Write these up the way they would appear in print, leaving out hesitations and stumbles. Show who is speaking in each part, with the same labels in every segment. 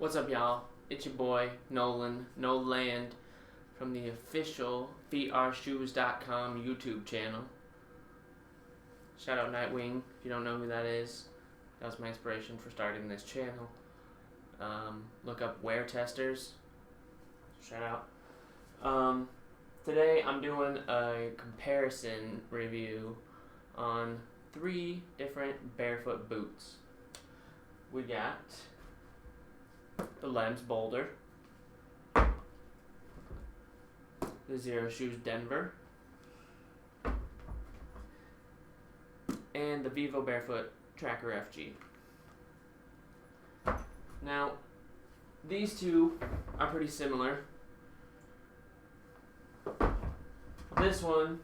Speaker 1: What's up, y'all? It's your boy, Nolan, No Land, from the official XeroShoes.com YouTube channel. Shout out Nightwing, if you don't know who that is. That was my inspiration for starting this channel. Look up wear testers. Shout out. Today I'm doing a comparison review on 3 different barefoot boots. We got the Lems Boulder, the XeroShoes Denver, and the Vivobarefoot Tracker FG. Now, these two are pretty similar. This one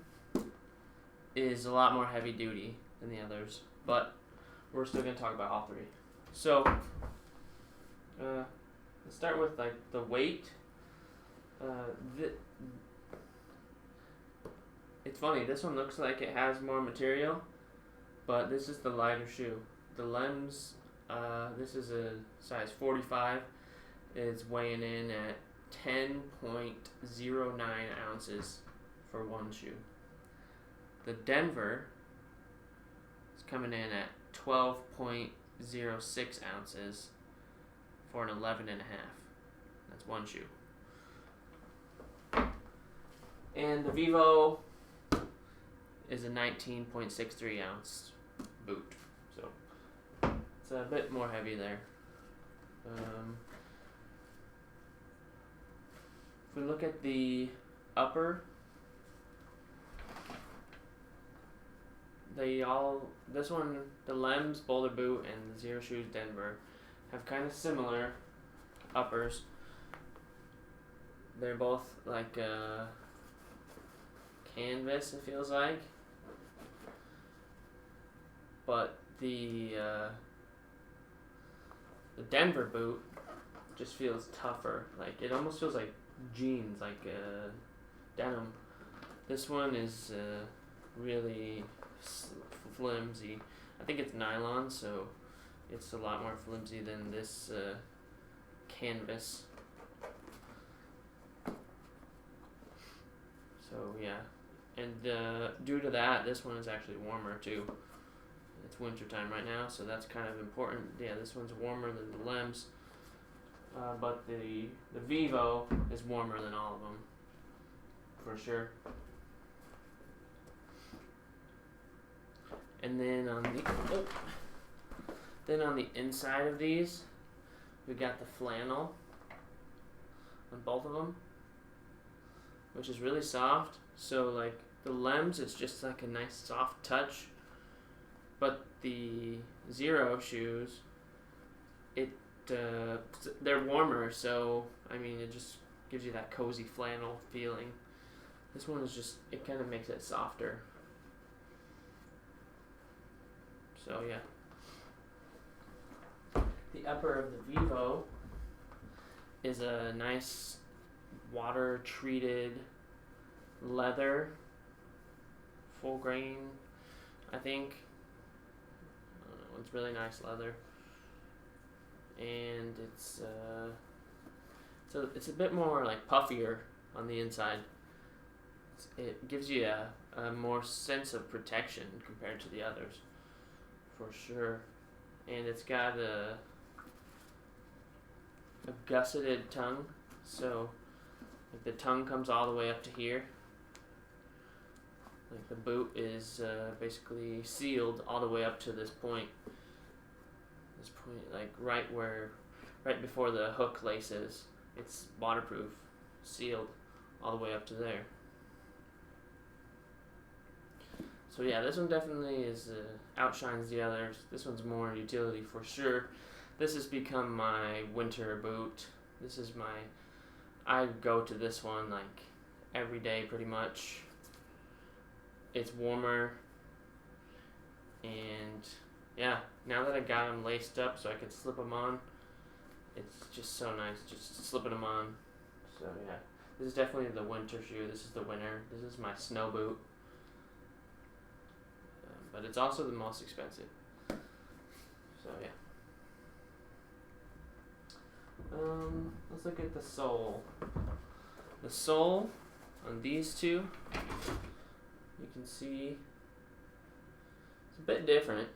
Speaker 1: is a lot more heavy duty than the others, but we're still going to talk about all 3. So, let's start with like the weight. It's funny, this one looks like it has more material, but this is the lighter shoe. The Lems, this is a size 45. It's weighing in at 10.09 ounces for one shoe. The Denver is coming in at 12.06 ounces for an 11.5. That's one shoe. And the Vivo is a 19.63 ounce boot. So it's a bit more heavy there. If we look at the upper, this one, the Lems Boulder boot and the XeroShoes Denver, have kind of similar uppers. They're both like canvas, it feels like, but the Denver boot just feels tougher. Like it almost feels like jeans, like denim. This one is really flimsy. I think it's nylon, so it's a lot more flimsy than this canvas. So yeah, and due to that, this one is actually warmer too. It's winter time right now, so that's kind of important. Yeah, this one's warmer than the Lems, but the Vivo is warmer than all of them, for sure. And then on the inside of these, we got the flannel on both of them, which is really soft. So like the Lems, it's just like a nice soft touch, but the XeroShoes, they're warmer. So I mean, it just gives you that cozy flannel feeling. This one is just, it kind of makes it softer. So yeah. The upper of the Vivo is a nice water treated leather, full grain, I think. I don't know, it's really nice leather, and it's a bit more like puffier on the inside. It gives you a more sense of protection compared to the others, for sure. And it's got a gusseted tongue, so like the tongue comes all the way up to here. Like the boot is basically sealed all the way up to this point. This point, like right before the hook laces, it's waterproof, sealed all the way up to there. So yeah, this one definitely is outshines the others. This one's more utility for sure. This has become my winter boot. I go to this one like every day pretty much. It's warmer, and yeah, now that I got them laced up so I can slip them on, it's just so nice just slipping them on. So yeah, this is definitely the winter shoe. This is the winter. This is my snow boot. But it's also the most expensive. So yeah. let's look at the sole. The sole on these two, you can see it's a bit different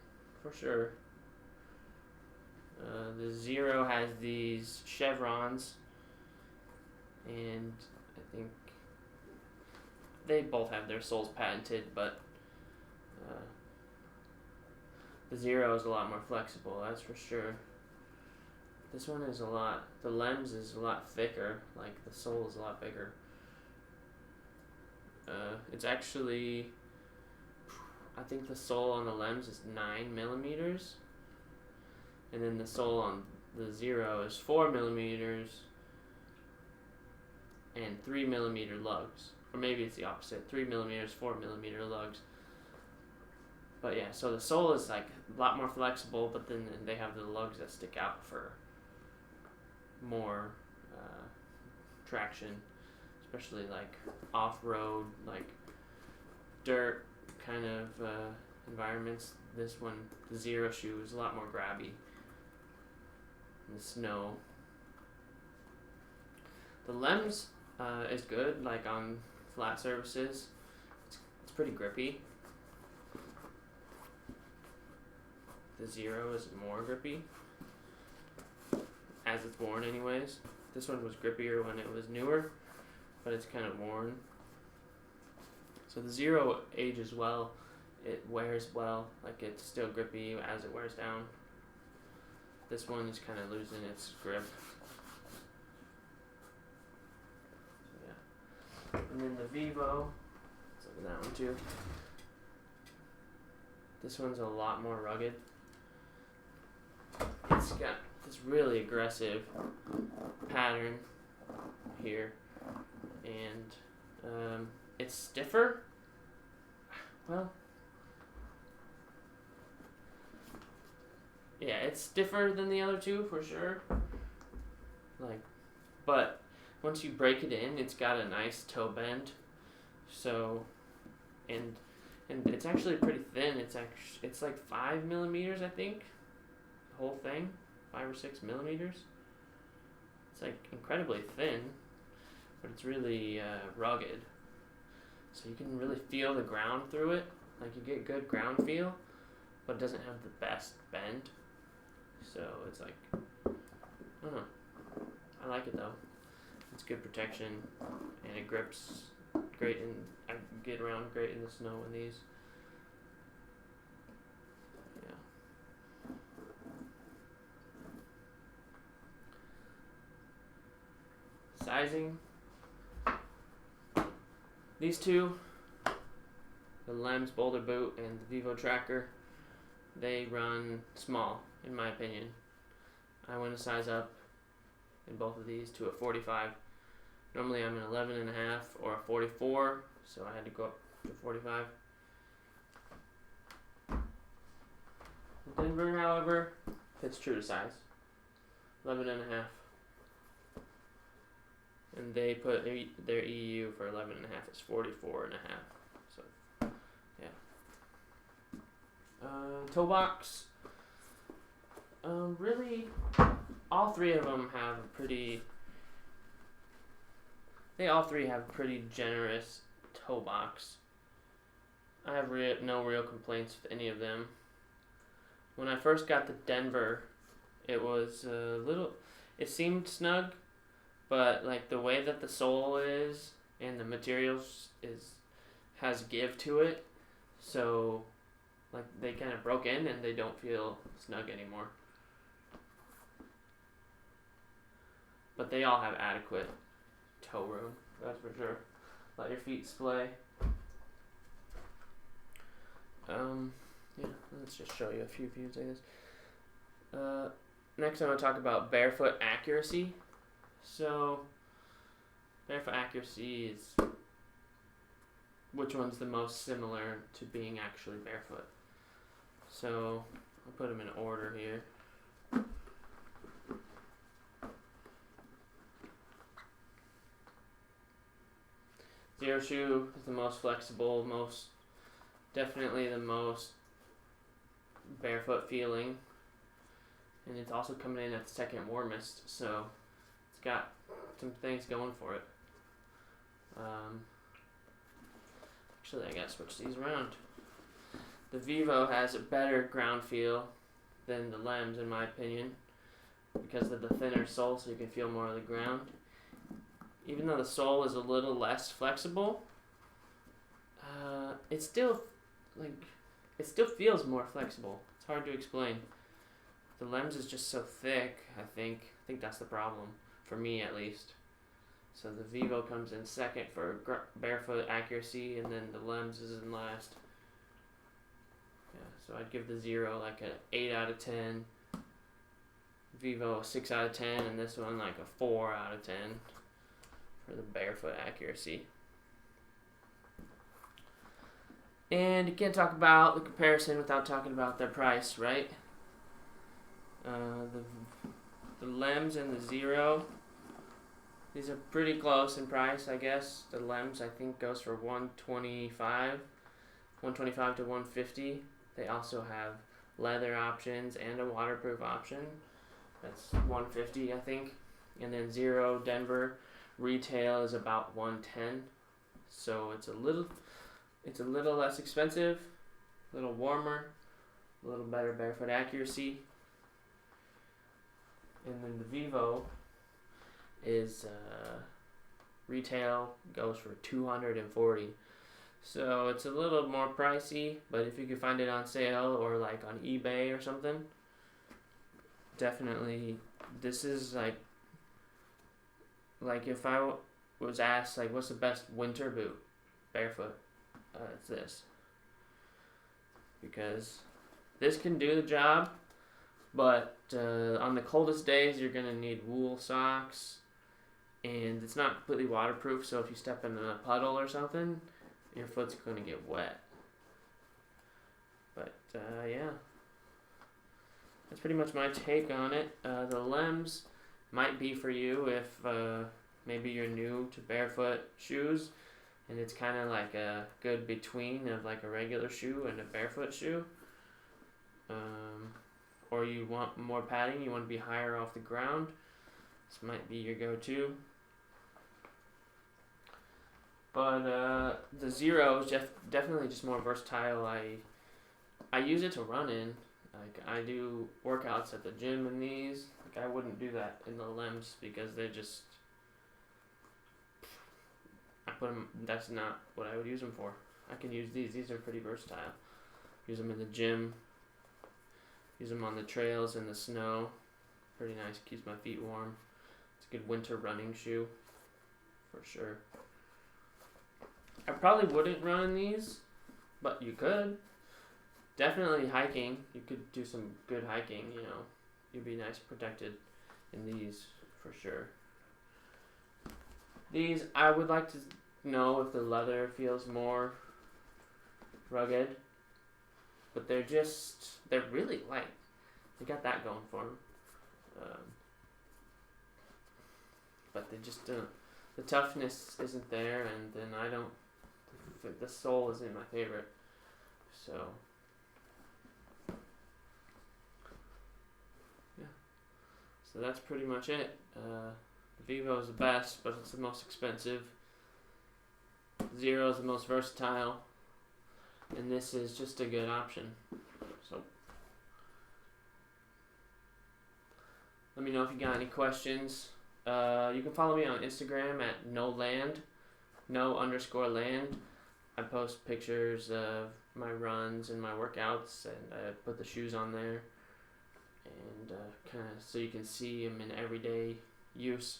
Speaker 1: for sure. The Xero has these chevrons, and I think they both have their soles patented, but the Xero is a lot more flexible, that's for sure. This one is the Lems is a lot thicker, like the sole is a lot bigger. It's actually, I think the sole on the Lems is 9 millimeters, and then the sole on the Xero is 4 millimeters and 3 millimeter lugs. Or maybe it's the opposite, 3 millimeters, 4 millimeter lugs. But yeah, so the sole is like a lot more flexible, but then they have the lugs that stick out for more traction, especially like off-road, like dirt kind of environments. This one, the XeroShoes, is a lot more grabby in the snow. The Lems is good, like on flat surfaces. It's pretty grippy. The Xero is more grippy, as it's worn anyways. This one was grippier when it was newer, but it's kind of worn. So the Xero ages well, it wears well, like it's still grippy as it wears down. This one is kind of losing its grip. So yeah. And then the Vivo, let's look at that one too. This one's a lot more rugged. It's got this really aggressive pattern here, and it's stiffer. Well, yeah, it's stiffer than the other two for sure. Like, but once you break it in, it's got a nice toe bend. So, and it's actually pretty thin. It's like 5 millimeters, I think. The whole thing, 5 or 6 millimeters. It's like incredibly thin, but it's really rugged. So you can really feel the ground through it. Like you get good ground feel, but it doesn't have the best bend. So it's like, I don't know. I like it though. It's good protection, and it grips great, and I get around great in the snow in these. Sizing. These two, the Lems Boulder boot and the Vivo tracker, they run small in my opinion. I went a size up in both of these to a 45. Normally I'm an 11.5 or a 44, so I had to go up to 45. The Denver, however, fits true to size, 11.5. And they put their EU for 11.5 is 44.5. So, yeah. Toe box. Really, all three of them have they all three have pretty generous toe box. I have no real complaints with any of them. When I first got the Denver, it was it seemed snug, but like the way that the sole is and the materials has give to it, so like they kind of broke in and they don't feel snug anymore. But they all have adequate toe room, that's for sure. Let your feet splay. Yeah, let's just show you a few views like this. Next I'm going to talk about barefoot accuracy. So, barefoot accuracy is which one's the most similar to being actually barefoot. So, I'll put them in order here. XeroShoe is the most flexible, definitely the most barefoot feeling, and it's also coming in at the second warmest, so it's got some things going for it. Actually, I gotta switch these around. The Vivo has a better ground feel than the Lems, in my opinion, because of the thinner sole, so you can feel more of the ground. Even though the sole is a little less flexible, it still feels more flexible. It's hard to explain. The Lems is just so thick. I think that's the problem for me, at least. So the Vivo comes in second for barefoot accuracy, and then the Lems is in last. Yeah, so I'd give the Xero like an 8 out of 10. Vivo a 6 out of 10, and this one like a 4 out of 10 for the barefoot accuracy. And you can't talk about the comparison without talking about their price, right? The Lems and the Xero, these are pretty close in price, I guess. The Lems, I think, goes for $125 to $150. They also have leather options and a waterproof option. That's $150, I think. And then Xero Denver retail is about $110. So it's a little less expensive, a little warmer, a little better barefoot accuracy. And then the Vivo is retail goes for $240. So it's a little more pricey, but if you can find it on sale or like on eBay or something, definitely this is like if I was asked like what's the best winter boot barefoot, it's this, because this can do the job, but on the coldest days you're gonna need wool socks, and it's not completely waterproof, so if you step in a puddle or something, your foot's gonna get wet. But yeah, that's pretty much my take on it. The Lems might be for you if maybe you're new to barefoot shoes, and it's kind of like a good between of like a regular shoe and a barefoot shoe. Or you want more padding, you want to be higher off the ground, this might be your go-to. But the Xero is definitely just more versatile. I use it to run in. Like I do workouts at the gym in these. Like I wouldn't do that in the Lems because they're just, that's not what I would use them for. I can use these. These are pretty versatile. Use them in the gym. Use them on the trails in the snow. Pretty nice. Keeps my feet warm. It's a good winter running shoe for sure. I probably wouldn't run in these, but you could. Definitely hiking. You could do some good hiking, you know. You'd be nice protected in these for sure. These, I would like to know if the leather feels more rugged, but they're really light. They got that going for them. But they just don't. The toughness isn't there, and then the sole isn't my favorite. So, yeah. So that's pretty much it. The Vivo is the best, but it's the most expensive. Xero is the most versatile, and this is just a good option. So, let me know if you got any questions. You can follow me on Instagram at no_land. I post pictures of my runs and my workouts, and I put the shoes on there, and kind of so you can see them in everyday use.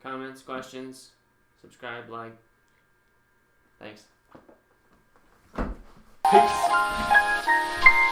Speaker 1: Comments, questions, subscribe, like. Thanks. Peace.